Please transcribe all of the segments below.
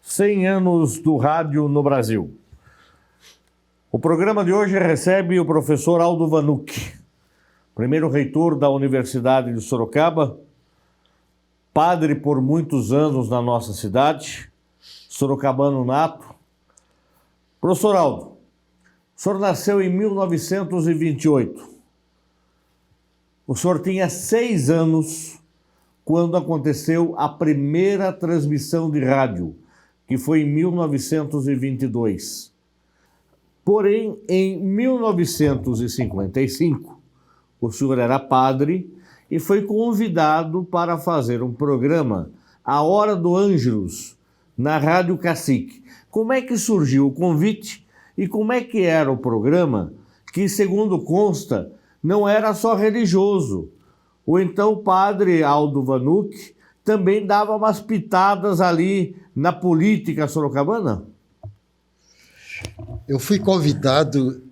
Cem anos do rádio no Brasil. O programa de hoje recebe o professor Aldo Vanucchi, primeiro reitor da Universidade de Sorocaba, padre por muitos anos na nossa cidade, sorocabano nato. Professor Aldo, o senhor nasceu em 1928. O senhor tinha 6 anos quando aconteceu a primeira transmissão de rádio, que foi em 1922. Porém, em 1955, o senhor era padre e foi convidado para fazer um programa, A Hora do Ângelus, na Rádio Cacique. Como é que surgiu o convite e como é que era o programa, que, segundo consta, não era só religioso? O então padre Aldo Vanucchi também dava umas pitadas ali na política sorocabana? Eu fui convidado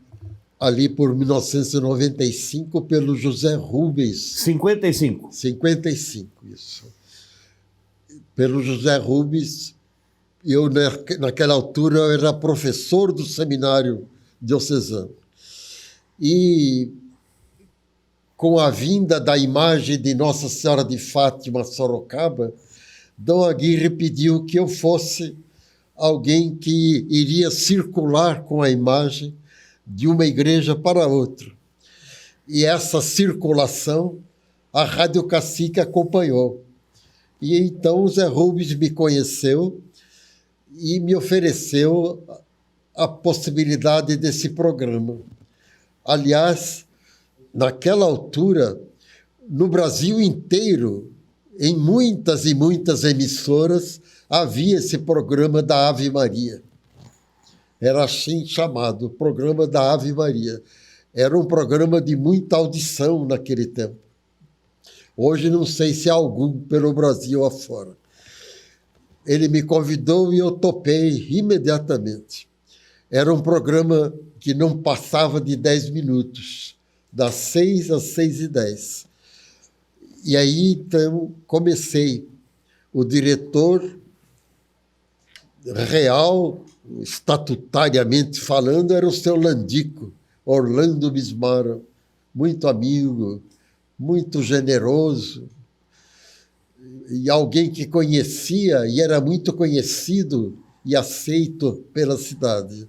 ali por 1995 pelo José Rubens. 55? 55, isso. Pelo José Rubens. Eu, naquela altura, eu era professor do seminário diocesano. E com a vinda da imagem de Nossa Senhora de Fátima, Sorocaba, Dom Aguirre pediu que eu fosse alguém que iria circular com a imagem de uma igreja para outra. E essa circulação, a Rádio Cacique acompanhou. E então o Zé Rubens me conheceu e me ofereceu a possibilidade desse programa. Aliás, naquela altura, no Brasil inteiro, em muitas e muitas emissoras, havia esse programa da Ave Maria. Era assim chamado, programa da Ave Maria. Era um programa de muita audição naquele tempo. Hoje não sei se há algum pelo Brasil afora. Ele me convidou e eu topei imediatamente. Era um programa que não passava de 10 minutos, das 6 às 6h10. E aí, então, comecei. O diretor real, estatutariamente falando, era o seu Landico, Orlando Bismara, muito amigo, muito generoso, e alguém que conhecia e era muito conhecido e aceito pela cidade.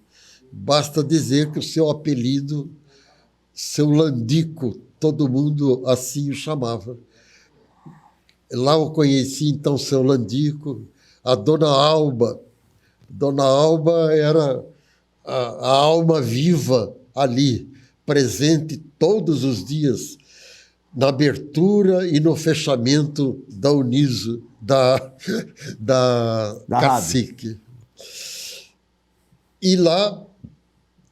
Basta dizer que o seu apelido, seu Landico, todo mundo assim o chamava. Lá eu conheci, então, seu Landico, a Dona Alba. Dona Alba era a alma viva ali, presente todos os dias, na abertura e no fechamento da Uniso, da Cacique. Rádio. E lá,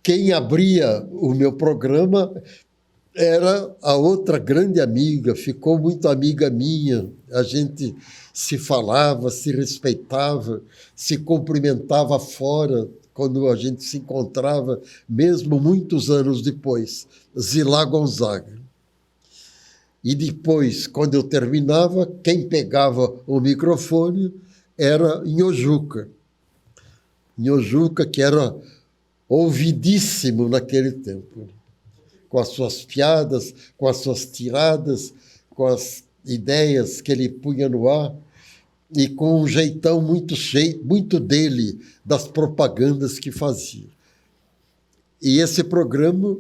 quem abria o meu programa era a outra grande amiga, ficou muito amiga minha. A gente se falava, se respeitava, se cumprimentava fora quando a gente se encontrava, mesmo muitos anos depois. Zilá Gonzaga. E depois, quando eu terminava, quem pegava o microfone era Nhojuca. Nhojuca, que era ouvidíssimo naquele tempo, com as suas piadas, com as suas tiradas, com as ideias que ele punha no ar e com um jeitão muito dele, das propagandas que fazia. E esse programa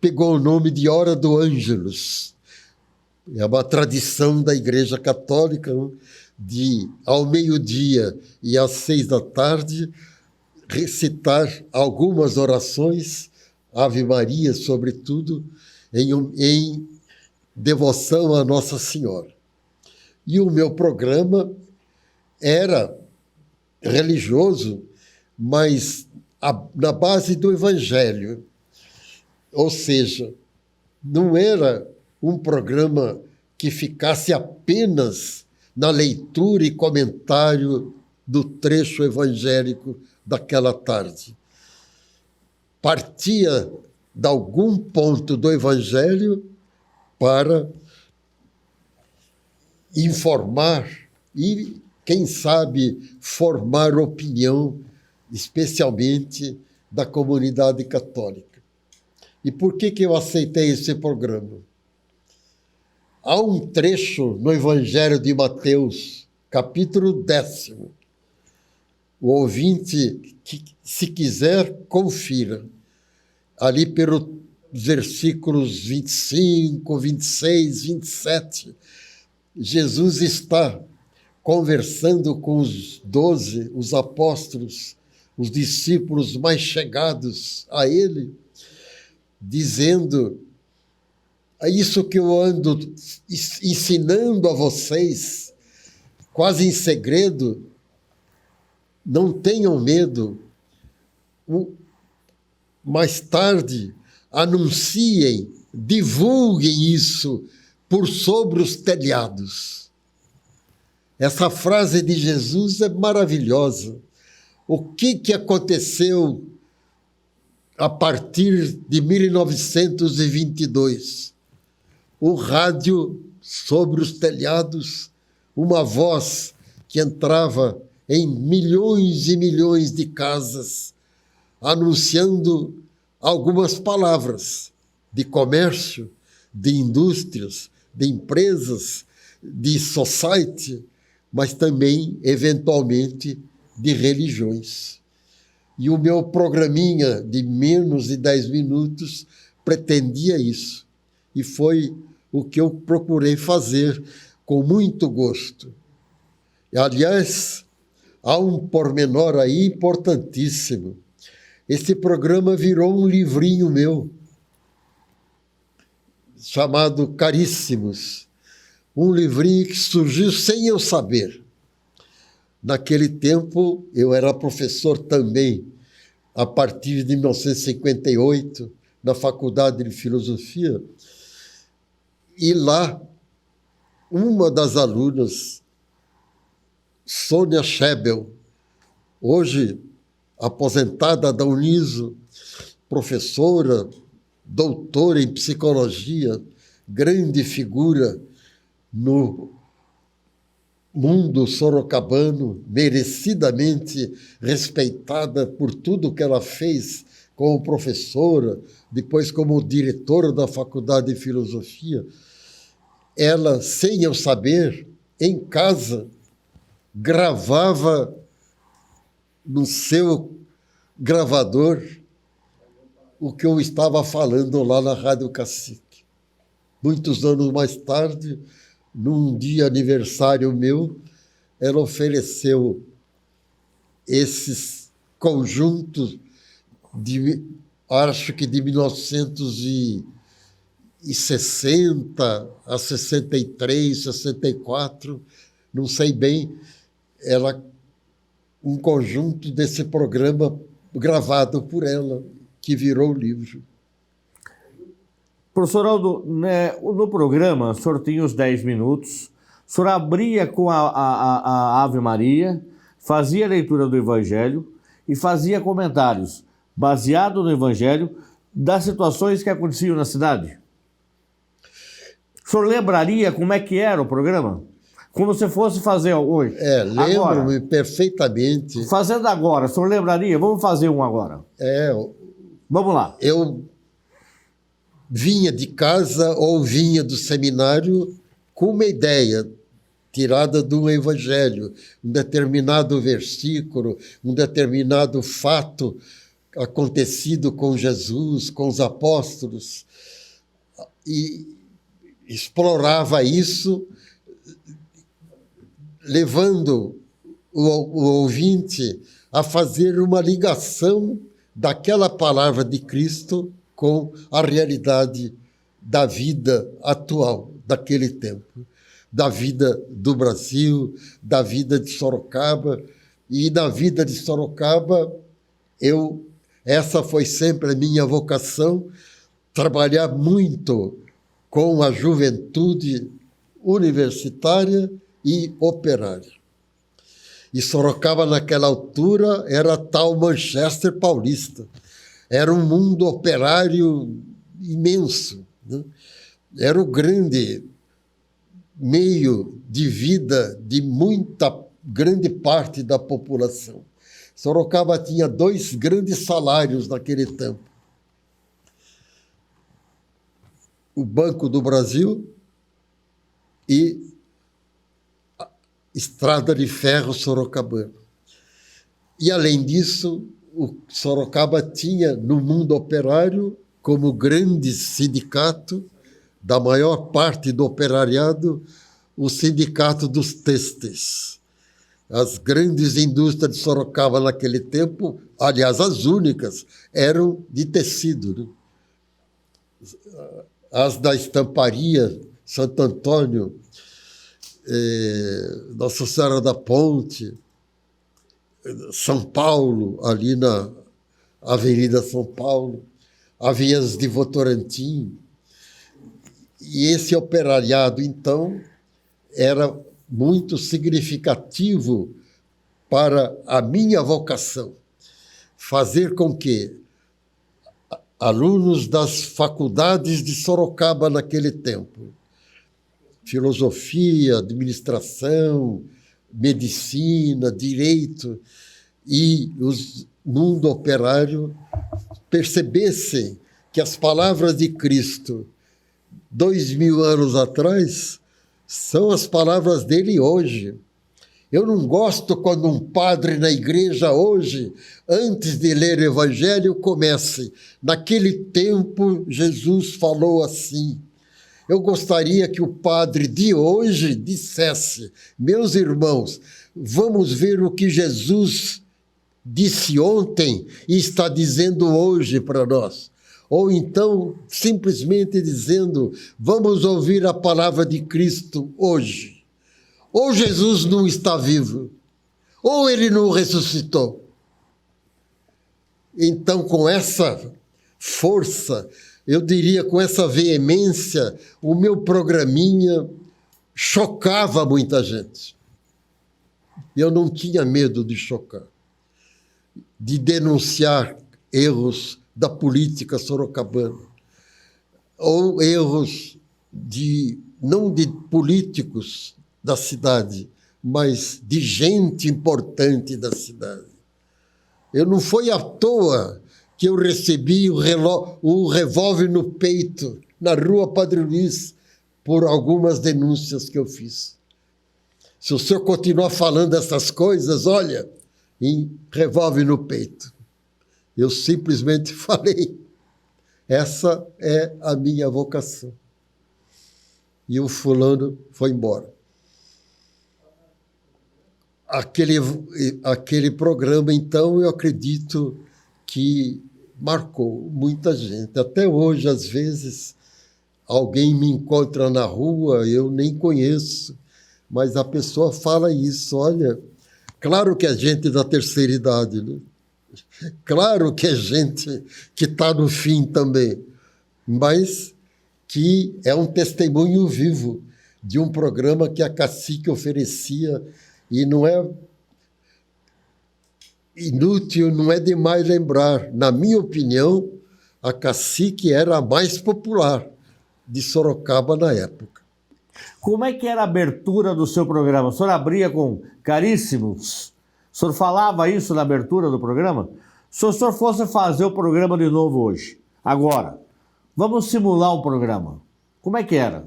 pegou o nome de Hora do Ângelus. É uma tradição da Igreja Católica, de, ao meio-dia e às 6h, recitar algumas orações, Ave Maria, sobretudo, em devoção a Nossa Senhora. E o meu programa era religioso, mas na base do Evangelho. Ou seja, não era um programa que ficasse apenas na leitura e comentário do trecho evangélico daquela tarde. Partia de algum ponto do Evangelho para informar e, quem sabe, formar opinião, especialmente da comunidade católica. E por que eu aceitei esse programa? Há um trecho no Evangelho de Mateus, capítulo 10. O ouvinte, que, se quiser, confira. Ali pelos versículos 25, 26, 27, Jesus está conversando com os 12, os apóstolos, os discípulos mais chegados a ele, dizendo: é isso que eu ando ensinando a vocês, quase em segredo, não tenham medo. Mais tarde, anunciem, divulguem isso por sobre os telhados. Essa frase de Jesus é maravilhosa. O que aconteceu a partir de 1922? O rádio sobre os telhados, uma voz que entrava em milhões e milhões de casas, anunciando algumas palavras de comércio, de indústrias, de empresas, de society, mas também, eventualmente, de religiões. E o meu programinha de menos de 10 minutos pretendia isso. E foi o que eu procurei fazer com muito gosto. Aliás, há um pormenor aí importantíssimo. Esse programa virou um livrinho meu, chamado Caríssimos. Um livrinho que surgiu sem eu saber. Naquele tempo, eu era professor também, a partir de 1958, na Faculdade de Filosofia. E lá, uma das alunas, Sônia Schebel, hoje aposentada da Uniso, professora, doutora em psicologia, grande figura no mundo sorocabano, merecidamente respeitada por tudo que ela fez como professora, depois como diretora da Faculdade de Filosofia. Ela, sem eu saber, em casa, gravava no seu gravador o que eu estava falando lá na Rádio Cacique. Muitos anos mais tarde, num dia aniversário meu, ela ofereceu esses conjuntos acho que de 1960 a 63, 64, não sei bem, ela um conjunto desse programa gravado por ela, que virou livro. Professor Aldo, né, no programa, o senhor tinha os 10 minutos, o senhor abria com a Ave Maria, fazia a leitura do Evangelho e fazia comentários, baseado no Evangelho, das situações que aconteciam na cidade. O senhor lembraria como é que era o programa? Como se fosse fazer hoje. Lembro-me perfeitamente. Fazendo agora, o senhor lembraria? Vamos fazer um agora. Vamos lá. Eu vinha de casa ou vinha do seminário com uma ideia tirada do Evangelho, um determinado versículo, um determinado fato acontecido com Jesus, com os apóstolos, e explorava isso, levando o ouvinte a fazer uma ligação daquela palavra de Cristo com a realidade da vida atual, daquele tempo, da vida do Brasil, da vida de Sorocaba. E na vida de Sorocaba, essa foi sempre a minha vocação, trabalhar muito com a juventude universitária e operária. E Sorocaba, naquela altura, era tal Manchester paulista. Era um mundo operário imenso, né? Era o grande meio de vida de muita grande parte da população. Sorocaba tinha 2 grandes salários naquele tempo. O Banco do Brasil e a Estrada de Ferro Sorocabana. E, além disso, o Sorocaba tinha, no mundo operário, como grande sindicato da maior parte do operariado, o Sindicato dos Têxteis. As grandes indústrias de Sorocaba naquele tempo, aliás, as únicas, eram de tecido, né? As da estamparia, Santo Antônio, Nossa Senhora da Ponte, São Paulo, ali na Avenida São Paulo, havia as de Votorantim. E esse operariado, então, era muito significativo para a minha vocação, fazer com que alunos das faculdades de Sorocaba naquele tempo, filosofia, administração, medicina, direito e o mundo operário percebessem que as palavras de Cristo 2000 anos atrás são as palavras dele hoje. Eu não gosto quando um padre na igreja hoje, antes de ler o evangelho, comece: naquele tempo Jesus falou assim. Eu gostaria que o padre de hoje dissesse: meus irmãos, vamos ver o que Jesus disse ontem e está dizendo hoje para nós. Ou então, simplesmente dizendo: vamos ouvir a palavra de Cristo hoje. Ou Jesus não está vivo, ou ele não ressuscitou. Então, com essa força, eu diria com essa veemência, o meu programinha chocava muita gente. Eu não tinha medo de chocar, de denunciar erros da política sorocabana, ou erros não de políticos da cidade, mas de gente importante da cidade. Eu não foi à toa que eu recebi o revólver no peito, na rua Padre Luiz, por algumas denúncias que eu fiz. Se o senhor continuar falando essas coisas, olha, em revólver no peito. Eu simplesmente falei: essa é a minha vocação. E o fulano foi embora. Aquele programa, então, eu acredito que marcou muita gente. Até hoje, às vezes, alguém me encontra na rua, eu nem conheço, mas a pessoa fala isso: olha, claro que é gente da terceira idade, né? Claro que é gente que está no fim também, mas que é um testemunho vivo de um programa que a Cacique oferecia. E não é inútil, não é demais lembrar, na minha opinião, a Cacique era a mais popular de Sorocaba na época. Como é que era a abertura do seu programa? O senhor abria com caríssimos? O senhor falava isso na abertura do programa? Se o senhor fosse fazer o programa de novo hoje, agora, vamos simular um programa. Como é que era?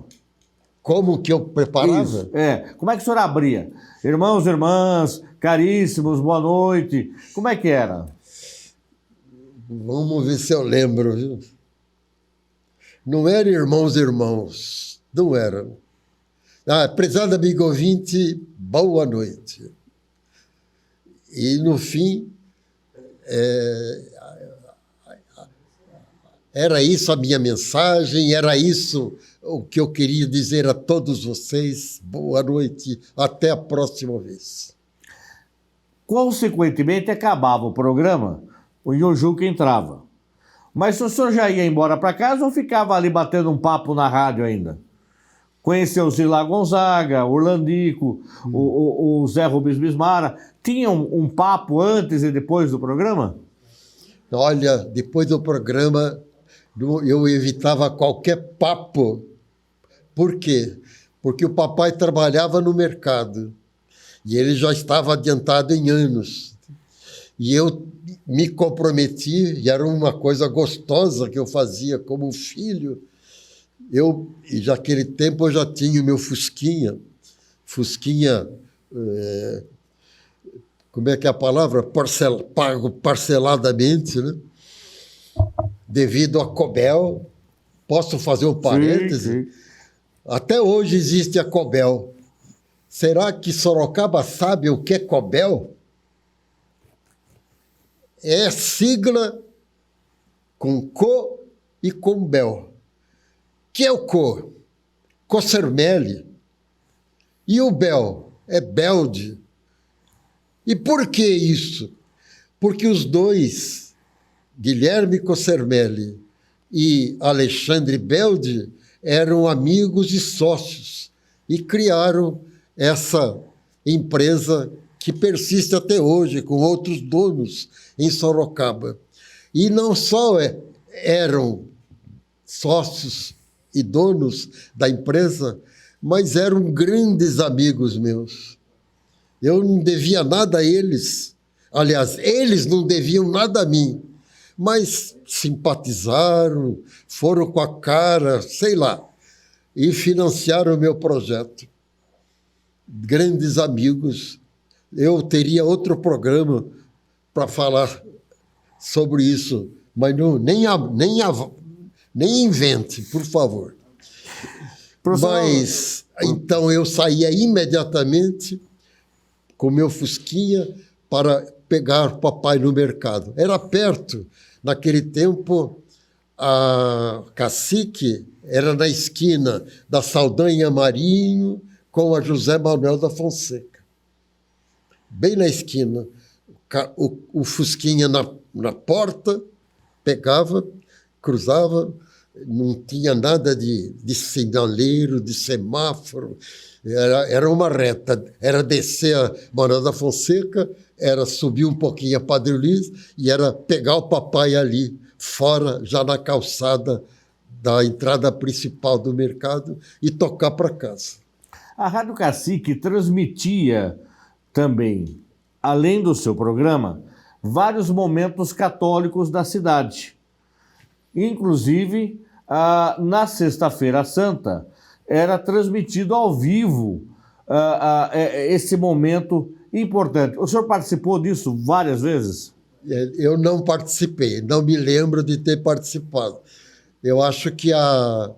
Como que eu preparava? Isso, como é que o senhor abria? Irmãos, irmãs, caríssimos, boa noite. Como é que era? Vamos ver se eu lembro, viu? Não era irmãos, irmãos. Não era. Prezado amigo ouvinte, boa noite. E, no fim, era isso a minha mensagem, era isso o que eu queria dizer a todos vocês. Boa noite, até a próxima vez. Consequentemente, acabava o programa, o Nhojuca entrava. Mas o senhor já ia embora para casa ou ficava ali batendo um papo na rádio ainda? Conheceu o Zilá Gonzaga, o Orlandico, o Zé Rubens Bismara. Tinha um papo antes e depois do programa? Olha, depois do programa, eu evitava qualquer papo. Por quê? Porque o papai trabalhava no mercado e ele já estava adiantado em anos. E eu me comprometi, e era uma coisa gostosa que eu fazia como filho. E naquele tempo eu já tinha o meu Fusquinha, como é que é a palavra? Pago parceladamente, né? Devido a Cobel. Posso fazer um parêntese? Sim. Até hoje existe a Cobel. Será que Sorocaba sabe o que é Cobel? É sigla com Co e com Bel. Que é o Co? Cossermelli. E o Bel? É Belde. E por que isso? Porque os dois, Guilherme Cossermelli e Alexandre Belde, eram amigos e sócios e criaram essa empresa que persiste até hoje, com outros donos em Sorocaba. E não só eram sócios e donos da empresa, mas eram grandes amigos meus. Eu não devia nada a eles. Aliás, eles não deviam nada a mim, mas simpatizaram, foram com a cara, sei lá, e financiaram o meu projeto. Grandes amigos. Eu teria outro programa para falar sobre isso, mas não, nem invente, por favor. Professor... Mas, então, eu saía imediatamente com meu Fusquinha para pegar o papai no mercado. Era perto. Naquele tempo, a Cacique era na esquina da Saldanha Marinho com a José Manuel da Fonseca. Bem na esquina. O Fusquinha na porta, pegava, cruzava, não tinha nada de sinaleiro, de semáforo, era uma reta, era descer a Manuel da Fonseca, era subir um pouquinho a Padre Luiz e era pegar o papai ali, fora, já na calçada da entrada principal do mercado e tocar para casa. A Rádio Cacique transmitia também, além do seu programa, vários momentos católicos da cidade. Inclusive, na Sexta-feira Santa, era transmitido ao vivo esse momento importante. O senhor participou disso várias vezes? Eu não participei, não me lembro de ter participado. Eu acho que a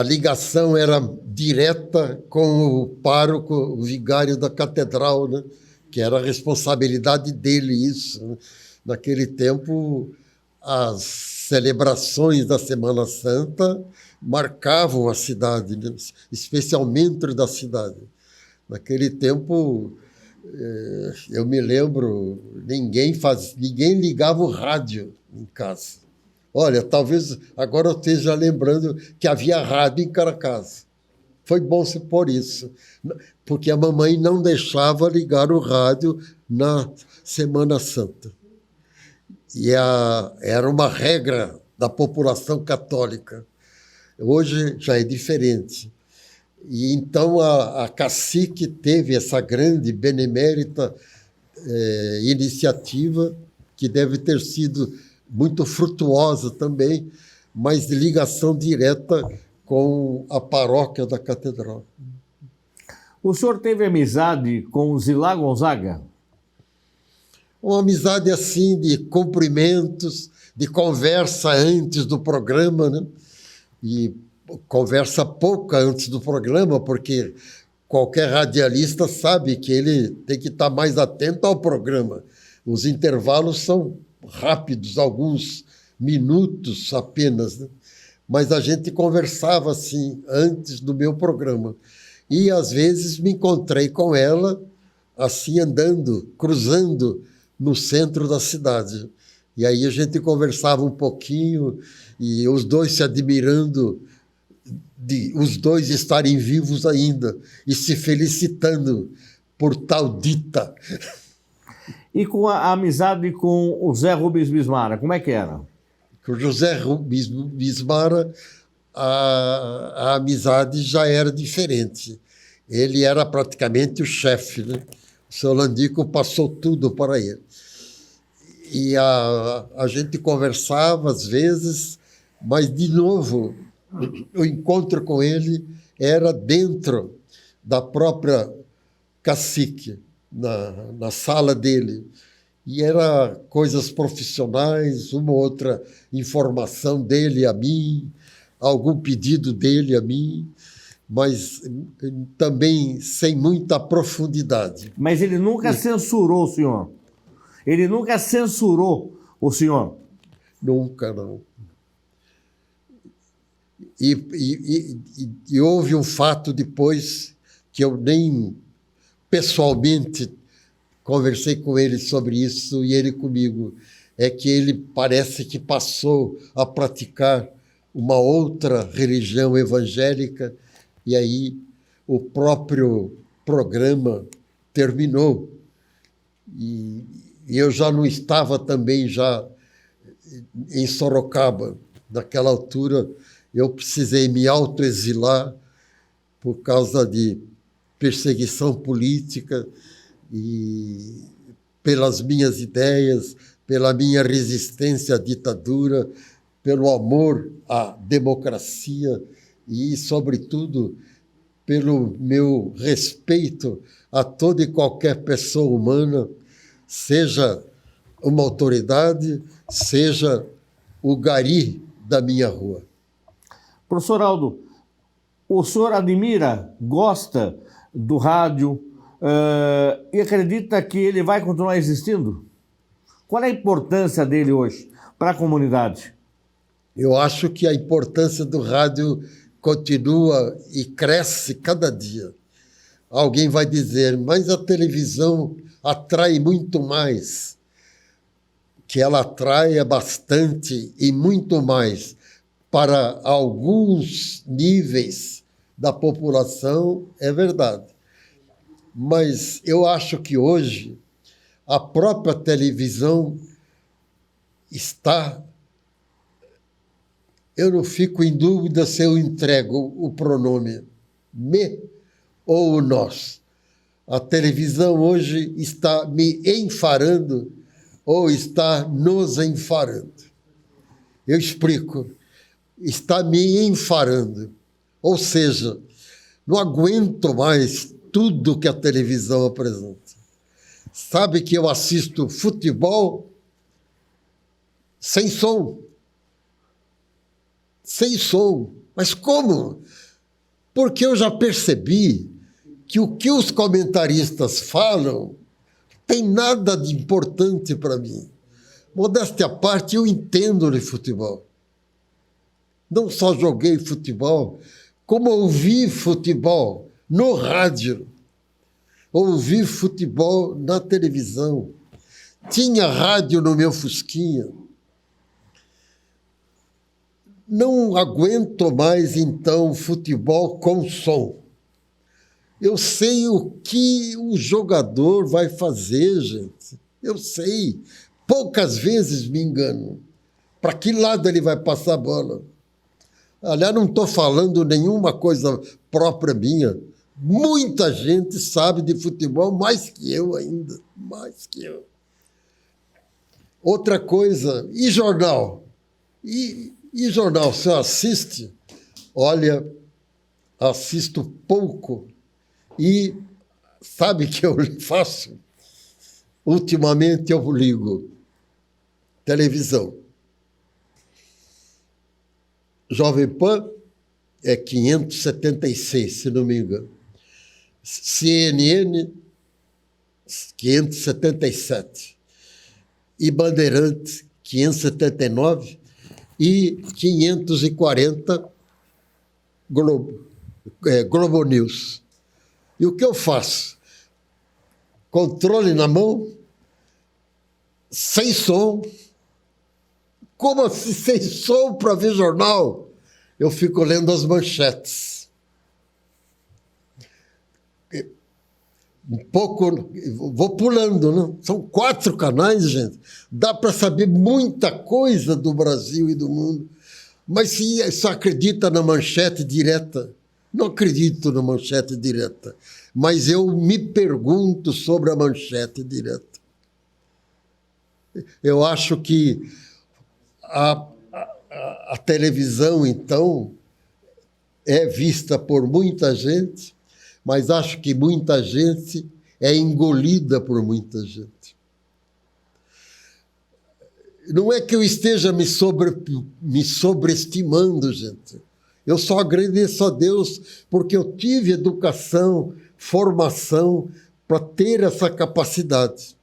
ligação era direta com o pároco, o vigário da catedral, né? Que era a responsabilidade dele isso. Né? Naquele tempo, as celebrações da Semana Santa marcavam a cidade, né? Especialmente da cidade. Naquele tempo, eu me lembro, ninguém ligava o rádio em casa. Olha, talvez agora eu esteja lembrando que havia rádio em cada casa. Foi bom se por isso, porque a mamãe não deixava ligar o rádio na Semana Santa. E era uma regra da população católica. Hoje já é diferente. E então a Cacique teve essa grande, benemérita iniciativa, que deve ter sido muito frutuosa também, mas de ligação direta com a paróquia da catedral. O senhor teve amizade com o Zilá Gonzaga? Uma amizade assim de cumprimentos, de conversa antes do programa, né? E conversa pouca antes do programa, porque qualquer radialista sabe que ele tem que estar mais atento ao programa. Os intervalos são rápidos, alguns minutos apenas, né? Mas a gente conversava assim antes do meu programa. E às vezes me encontrei com ela assim andando, cruzando no centro da cidade. E aí a gente conversava um pouquinho e os dois se admirando de os dois estarem vivos ainda e se felicitando por tal dita. E com a amizade com o Zé Rubens Bismara, como é que era? Com o José Rubens Bismara, a amizade já era diferente. Ele era praticamente o chefe, né? O seu Landico passou tudo para ele. E a gente conversava às vezes, mas, de novo, o encontro com ele era dentro da própria cacique, na sala dele. E era coisas profissionais, uma outra informação dele a mim, algum pedido dele a mim, mas também sem muita profundidade. Mas ele nunca censurou o senhor? Ele nunca censurou o senhor? Nunca, não. E houve um fato depois que eu nem pessoalmente conversei com ele sobre isso e ele comigo, é que ele parece que passou a praticar uma outra religião evangélica e aí o próprio programa terminou. E eu já não estava também já em Sorocaba. Naquela altura eu precisei me autoexilar por causa de perseguição política e pelas minhas ideias, pela minha resistência à ditadura, pelo amor à democracia e, sobretudo, pelo meu respeito a toda e qualquer pessoa humana, seja uma autoridade, seja o gari da minha rua. Professor Aldo, o senhor admira, gosta do rádio e acredita que ele vai continuar existindo? Qual é a importância dele hoje para a comunidade? Eu acho que a importância do rádio continua e cresce cada dia. Alguém vai dizer, mas a televisão atrai muito mais. Que ela atrai bastante e muito mais para alguns níveis da população, é verdade. Mas eu acho que hoje a própria televisão está... Eu não fico em dúvida se eu entrego o pronome me ou o nós. A televisão hoje está me enfarando ou está nos enfarando. Eu explico. Está me enfarando. Ou seja, não aguento mais tudo que a televisão apresenta. Sabe que eu assisto futebol sem som. Sem som. Mas como? Porque eu já percebi que o que os comentaristas falam tem nada de importante para mim. Modéstia à parte, eu entendo de futebol. Não só joguei futebol, como ouvi futebol no rádio, ouvi futebol na televisão. Tinha rádio no meu Fusquinha. Não aguento mais, então, futebol com som. Eu sei o que o jogador vai fazer, gente. Eu sei. Poucas vezes me engano. Para que lado ele vai passar a bola? Aliás, não estou falando nenhuma coisa própria minha. Muita gente sabe de futebol mais que eu ainda. Mais que eu. Outra coisa, e jornal? E jornal, você assiste? Olha, assisto pouco. E sabe o que eu faço? Ultimamente eu ligo televisão. Jovem Pan é 576, se não me engano. CNN, 577. E Bandeirantes, 579. E 540 Globo News. E o que eu faço? Controle na mão, sem som, como assim, sem som para ver jornal? Eu fico lendo as manchetes. Um pouco, vou pulando, né? São 4 canais, gente. Dá para saber muita coisa do Brasil e do mundo. Mas se só acredita na manchete direta, não acredito na manchete direta. Mas eu me pergunto sobre a manchete direta. Eu acho que a televisão, então, é vista por muita gente, mas acho que muita gente é engolida por muita gente. Não é que eu esteja me sobreestimando, gente. Eu só agradeço a Deus porque eu tive educação, formação para ter essa capacidade.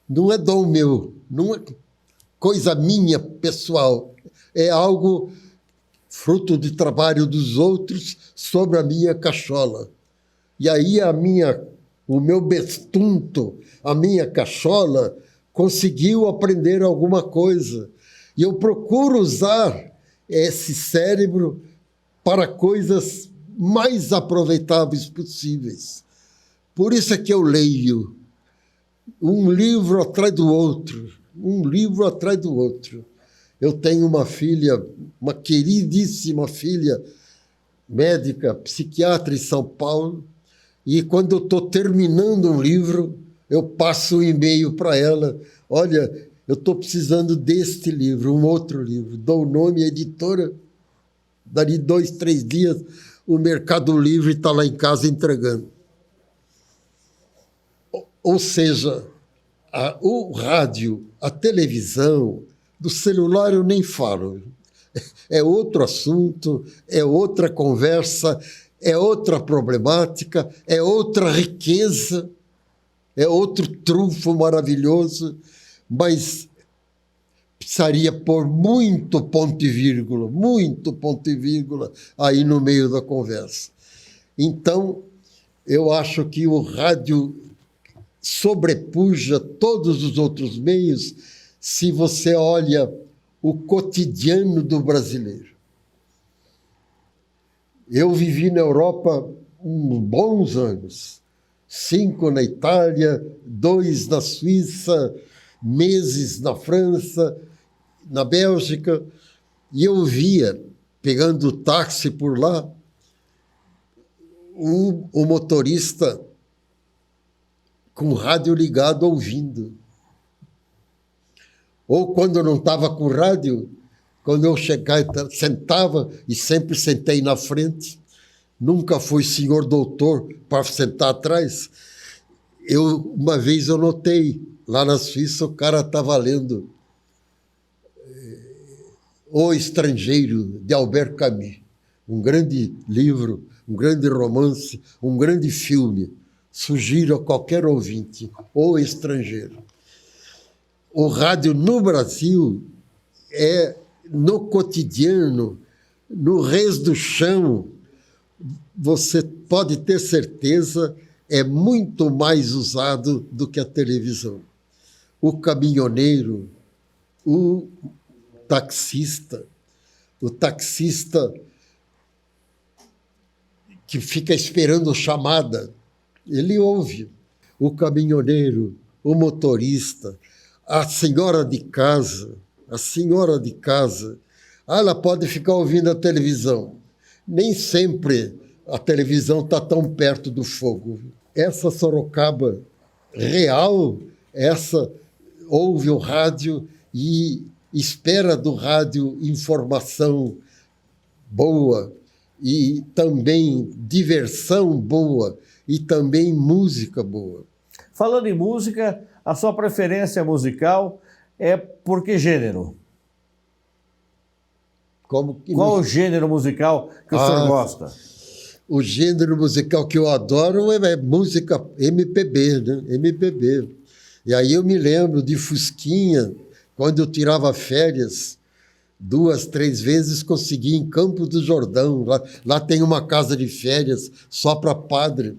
Não é dom meu, não é coisa minha, pessoal. É algo fruto de trabalho dos outros sobre a minha cachola. E aí o meu bestunto, a minha cachola, conseguiu aprender alguma coisa. E eu procuro usar esse cérebro para coisas mais aproveitáveis possíveis. Por isso é que eu leio um livro atrás do outro, um livro atrás do outro. Eu tenho uma filha, uma queridíssima filha, médica, psiquiatra em São Paulo, e quando eu estou terminando um livro, eu passo um e-mail para ela, olha, eu estou precisando deste livro, um outro livro, dou o nome, a editora, dali 2, 3 dias, o Mercado Livre está lá em casa entregando. Ou seja, o rádio, a televisão, do celular eu nem falo. É outro assunto, é outra conversa, é outra problemática, é outra riqueza, é outro trunfo maravilhoso, mas precisaria pôr muito ponto e vírgula aí no meio da conversa. Então, eu acho que o rádio sobrepuja todos os outros meios se você olha o cotidiano do brasileiro. Eu vivi na Europa bons anos, 5 na Itália, 2 na Suíça, meses na França, na Bélgica, e eu via, pegando táxi por lá, o motorista com o rádio ligado ouvindo. Ou quando não estava com rádio, quando eu chegava, sentava, e sempre sentei na frente, nunca fui senhor doutor para sentar atrás. Uma vez eu notei, lá na Suíça, o cara estava lendo O Estrangeiro, de Albert Camus, um grande livro, um grande romance, um grande filme. Sugiro a qualquer ouvinte, O Estrangeiro. O rádio no Brasil é, no cotidiano, no res do chão, você pode ter certeza, é muito mais usado do que a televisão. O caminhoneiro, o taxista que fica esperando chamada, ele ouve. O caminhoneiro, o motorista, a senhora de casa, ela pode ficar ouvindo a televisão. Nem sempre a televisão está tão perto do fogo. Essa Sorocaba real, essa ouve o rádio e espera do rádio informação boa e também diversão boa e também música boa. Falando em música, a sua preferência musical é por que gênero? Qual o gênero musical que o senhor gosta? O gênero musical que eu adoro é música MPB, né? MPB. E aí eu me lembro de Fusquinha, quando eu tirava férias, 2, 3 vezes consegui em Campos do Jordão. Lá tem uma casa de férias só para padre.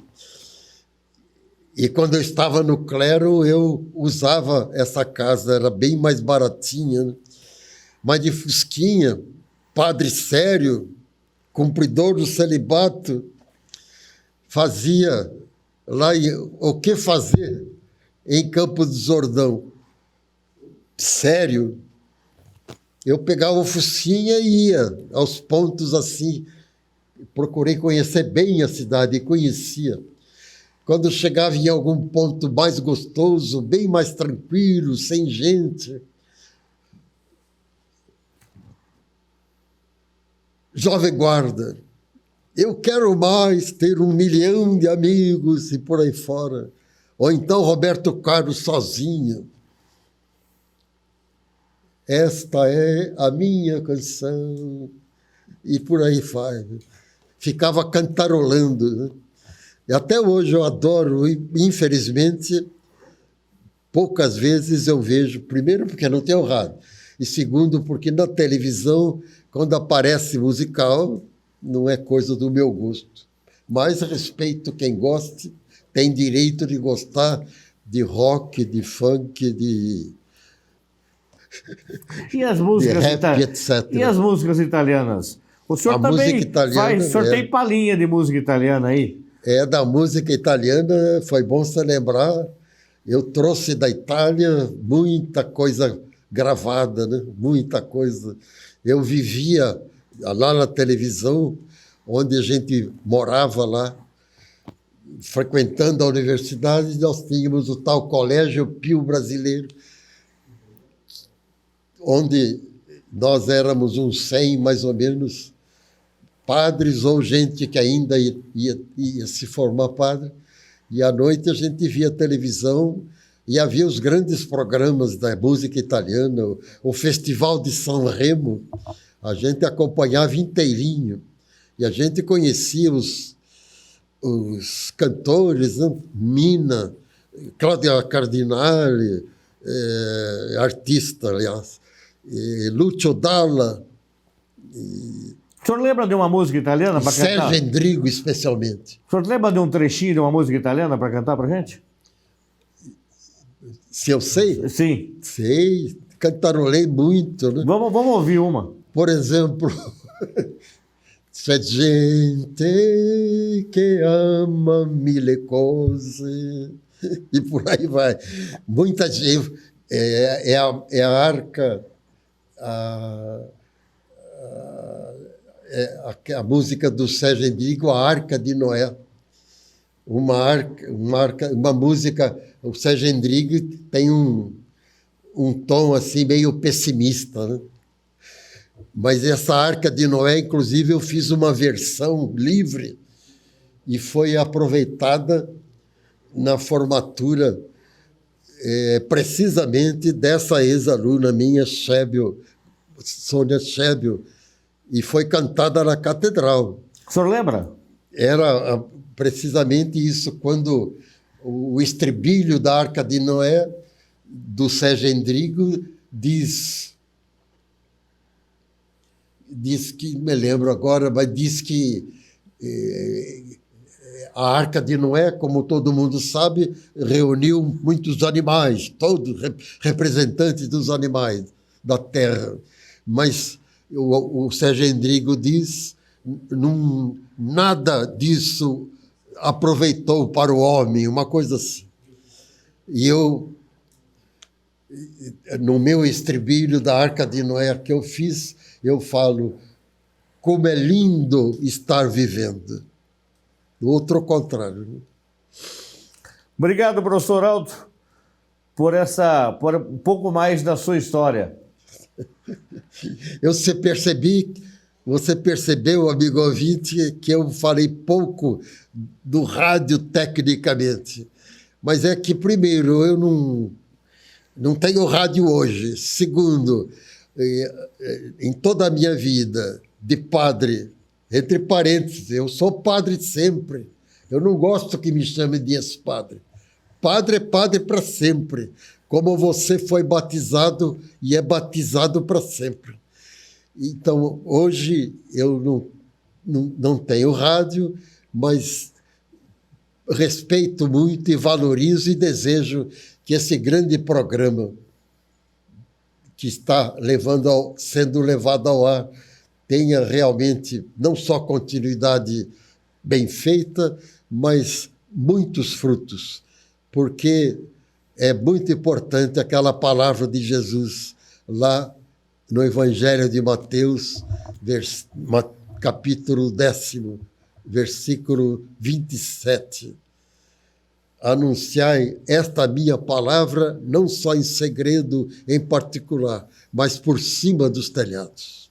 E quando eu estava no clero, eu usava essa casa, era bem mais baratinha, né? mas de fusquinha, padre sério, cumpridor do celibato, fazia lá o que fazer em Campos do Jordão. Sério. Eu pegava o fusquinha e ia aos pontos assim. Procurei conhecer bem a cidade e conhecia. Quando chegava em algum ponto mais gostoso, bem mais tranquilo, sem gente, jovem guarda, eu quero mais ter 1 milhão de amigos e por aí fora. Ou então Roberto Carlos sozinho. Esta é a minha canção. E por aí vai. Ficava cantarolando, né? E até hoje eu adoro, e infelizmente, poucas vezes eu vejo, primeiro porque não tenho rádio, e segundo porque na televisão, quando aparece musical, não é coisa do meu gosto. Mas respeito quem goste, tem direito de gostar de rock, de funk, de E as músicas, rap, etc. E as músicas italianas? O senhor A também música italiana, o senhor tem palhinha de música italiana aí? Da música italiana, foi bom você lembrar. Eu trouxe da Itália muita coisa gravada, né? Muita coisa. Eu vivia lá na televisão, onde a gente morava lá, frequentando a universidade, nós tínhamos o tal Colégio Pio Brasileiro, onde nós éramos uns 100, mais ou menos, padres ou gente que ainda ia se formar padre. E à noite a gente via televisão e havia os grandes programas da música italiana, o Festival de Sanremo, a gente acompanhava inteirinho. E a gente conhecia os cantores, né? Mina, Cláudia Cardinale, artista, aliás, Lucio Dalla. O senhor lembra de uma música italiana para cantar? Sérgio Endrigo, especialmente. O senhor lembra de um trechinho de uma música italiana para cantar para gente? Se eu sei? Sim. Sei, cantarolei muito, né? Vamos ouvir uma. Por exemplo, c'è gente que ama mille cose, e por aí vai. Muita gente. É a arca, a música do Sérgio Endrigo, a Arca de Noé. Uma música, o Sérgio Endrigo tem um tom assim meio pessimista, né? Mas essa Arca de Noé, inclusive, eu fiz uma versão livre e foi aproveitada na formatura precisamente dessa ex-aluna minha, Sônia Schébio, e foi cantada na catedral. O senhor lembra? Era precisamente isso, quando o estribilho da Arca de Noé, do Sérgio Endrigo, diz que, me lembro agora, mas diz que a Arca de Noé, como todo mundo sabe, reuniu muitos animais, todos representantes dos animais da terra. Mas o Sérgio Endrigo diz, nada disso aproveitou para o homem, uma coisa assim. E eu, no meu estribilho da Arca de Noé que eu fiz, eu falo, como é lindo estar vivendo. Do outro ao contrário. Né? Obrigado, professor Aldo, por um pouco mais da sua história. Você percebeu, amigo ouvinte, que eu falei pouco do rádio tecnicamente. Mas é que, primeiro, eu não tenho rádio hoje. Segundo, em toda a minha vida de padre, entre parênteses, eu sou padre sempre. Eu não gosto que me chamem de ex-padre. Padre é padre para sempre. Como você foi batizado e é batizado para sempre. Então, hoje eu não tenho rádio, mas respeito muito e valorizo e desejo que esse grande programa que está sendo levado ao ar tenha realmente não só continuidade bem feita, mas muitos frutos, porque é muito importante aquela palavra de Jesus lá no Evangelho de Mateus, capítulo 10, versículo 27. Anunciai esta minha palavra, não só em segredo em particular, mas por cima dos telhados.